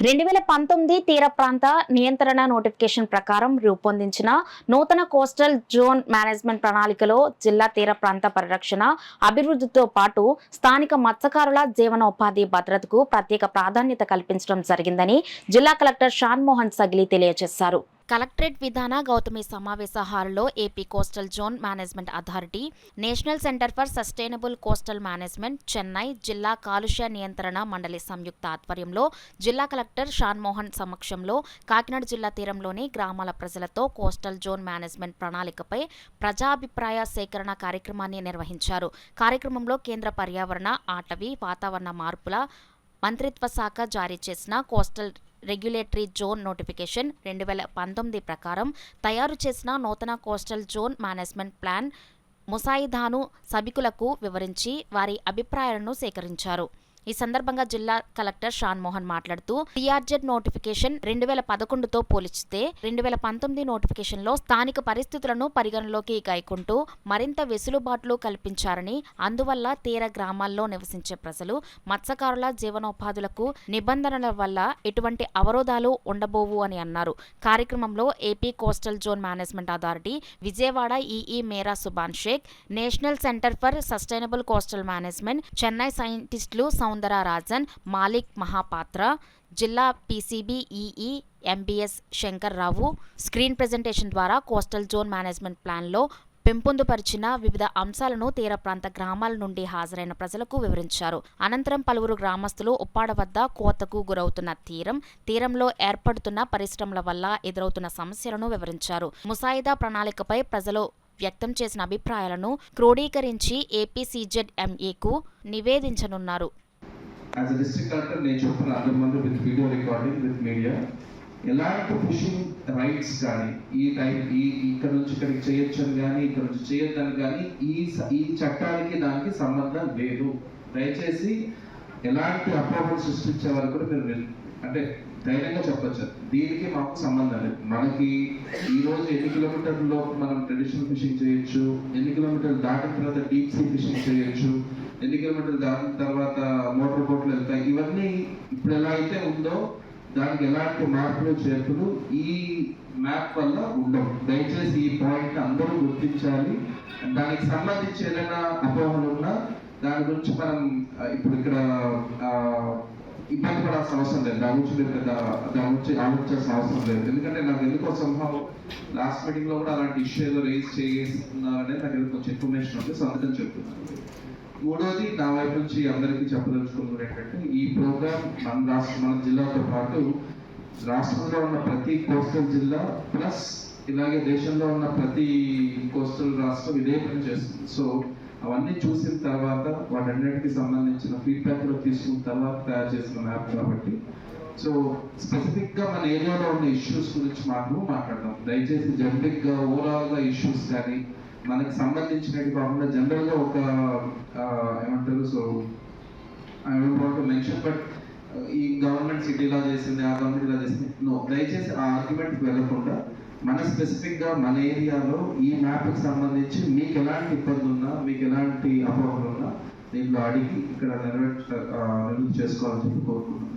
2019 తీర ప్రాంత నియంత్రణ నోటిఫికేషన్ ప్రకారం రూపొందించిన నూతన కోస్టల్ జోన్ మేనేజ్మెంట్ ప్రణాళికలో జిల్లా తీర ప్రాంత పరిరక్షణ, అభివృద్ధితో పాటు స్థానిక మత్స్యకారుల జీవనోపాధి భద్రతకు ప్రత్యేక ప్రాధాన్యత కల్పించడం జరిగిందని జిల్లా కలెక్టర్ షాన్మోహన్ సగిలి తెలియజేశారు. కలెక్టరేట్ విధాన గౌతమి సమావేశ హాలులో AP coastal zone management authority, national centre for sustainable coastal management, Chennai జిల్లా కాలుష్య నియంత్రణ మండలి సంయుక్త ఆధ్వర్యంలో జిల్లా కలెక్టర్ షాన్మోహన్ సమక్షంలో కాకినాడ జిల్లా తీరంలోని గ్రామాల ప్రజలతో కోస్టల్ జోన్ మేనేజ్మెంట్ ప్రణాళికపై ప్రజాభిప్రాయ సేకరణ కార్యక్రమాన్ని నిర్వహించారు. కార్యక్రమంలో కేంద్ర పర్యావరణ, అటవీ, వాతావరణ మార్పుల మంత్రిత్వ శాఖ జారీ చేసిన కోస్టల్ రెగ్యులేటరీ జోన్ నోటిఫికేషన్ 2019 ప్రకారం తయారు చేసిన నూతన కోస్టల్ జోన్ మేనేజ్మెంట్ ప్లాన్ ముసాయిదాను సభికులకు వివరించి వారి అభిప్రాయాలను సేకరించారు. ఈ సందర్భంగా జిల్లా కలెక్టర్ షాన్మోహన్ మాట్లాడుతూ టీఆర్జెడ్ నోటిఫికేషన్ 2011తో పోల్చితే 2019 నోటిఫికేషన్లో స్థానిక పరిస్థితులను పరిగణలోకి గైకుంటూ మరింత వెసులుబాట్లు కల్పించారని, అందువల్ల తీర గ్రామాల్లో నివసించే ప్రజలు, మత్స్యకారుల జీవనోపాధులకు నిబంధనల వల్ల ఎటువంటి అవరోధాలు ఉండబోవు అని అన్నారు. కార్యక్రమంలో AP coastal zone management authority Vijayawada EE Mera Subhan Shaik, national centre for sustainable coastal management Chennai సైంటిస్టులు సౌందర రాజన్, మాలిక్ మహాపాత్ర, జిల్లా PCB EE MBS Shankar Rao screen presentation ద్వారా కోస్టల్ జోన్ మేనేజ్మెంట్ ప్లాన్లో పెంపొందుపరిచిన వివిధ అంశాలను తీర ప్రాంత గ్రామాల నుండి హాజరైన ప్రజలకు వివరించారు. అనంతరం పలువురు గ్రామస్తులు ఉప్పాడ వద్ద కోతకు గురవుతున్న తీరంలో ఏర్పడుతున్న పరిశ్రమల వల్ల ఎదురవుతున్న సమస్యలను వివరించారు. ముసాయిదా ప్రణాళికపై ప్రజలు వ్యక్తం చేసిన అభిప్రాయాలను క్రోడీకరించి ఏపీసీజెడ్ఎంఏకు నివేదించనున్నారు. As a district collector, నేను చెప్తున్న అందరి with video recording with media ఎలాంటి ఫిషింగ్ రైట్స్ కానీ ఇక్కడ నుంచి ఇక్కడికి చేయొచ్చు అని కానీ ఇక్కడ నుంచి చేయొద్దని కానీ ఈ చట్టానికి దానికి సంబంధం లేదు. దయచేసి ఎలాంటి అపోహలు సృష్టించే వరకు కూడా మీరు అంటే ధైర్యంగా చెప్పచ్చు. దీనికి మాకు సంబంధం లేదు. మనకి ఈ రోజు ఎన్ని కిలోమీటర్లో మనం ట్రెడిషనల్ ఫిషింగ్ చేయొచ్చు, ఎన్ని కిలోమీటర్లు దాటిన తర్వాత డీప్ సీ ఫిషింగ్ చేయొచ్చు, ఎన్ని కిలోమీటర్లు దాటిన తర్వాత మోటార్ బోట్లు వెళ్తాయి, ఇవన్నీ ఇప్పుడు ఎలా అయితే ఉందో దానికి ఎలాంటి మార్పులు చేర్పులు ఈ మ్యాప్ వల్ల ఉండవు. దయచేసి ఈ పాయింట్ అందరూ గుర్తించాలి. దానికి సంబంధించి ఏదైనా అపోహలు ఉన్నా దాని గురించి మనం ఇప్పుడు ఇక్కడ ఇబ్బంది పడాల్సిన అవసరం లేదు. దాని గురించి ఆలోచించాల్సిన అవసరం లేదు. ఎందుకంటే నాకు ఎందుకో సంభవం లాస్ట్ మీటింగ్ లో కూడా అలాంటి ఇష్యూ ఏదో రేజ్ చేస్తున్నారనేది నాకు ఏదో కొంచెం ఇన్ఫర్మేషన్ ఉంది. సో అందుకని చెప్తున్నాను. మూడోది నా వైపు నుంచి అందరికీ చెప్పదలుచుకున్నది ఏంటంటే ఈ ప్రోగ్రామ్ మన జిల్లాతో పాటు రాష్ట్రంలో ఉన్న ప్రతి కోస్టల్ జిల్లా ప్లస్ ఇలాగే దేశంలో ఉన్న ప్రతి కోస్టల్ రాష్ట్రం ఇదే పని చేస్తుంది. సో అవన్నీ చూసిన తర్వాత వాటన్నిటికి సంబంధించిన ఫీడ్బ్యాక్ కూడా తీసుకున్న తర్వాత తయారు చేసిన మ్యాప్ కాబట్టి సో స్పెసిఫిక్ గా మన ఏరియాలో ఉన్న ఇష్యూస్ గురించి మాట్లాడదాం. దయచేసి జనరిక్ గా ఓవరాల్ గా ఇష్యూస్ కానీ మనకి సంబంధించినవి కాకుండా జనరల్ గా ఒక ఏమంటారు so I don't want to mention but ఈ గవర్నమెంట్ సిటీ ఇలా చేసింది, ఆ గవర్నమెంట్ ఇలా చేసింది, నో. దయచేసి ఆ ఆర్గ్యుమెంట్కి వెళ్ళకుండా మన స్పెసిఫిక్ గా మన ఏరియాలో ఈ మ్యాప్కి సంబంధించి మీకు ఎలాంటి ఇబ్బంది ఉన్నా, మీకు ఎలాంటి అపోహలు ఉన్నా దీంట్లో అడిగి ఇక్కడ నెరవేర్చు చేసుకోవాలని చెప్పి కోరుకుంటున్నాను.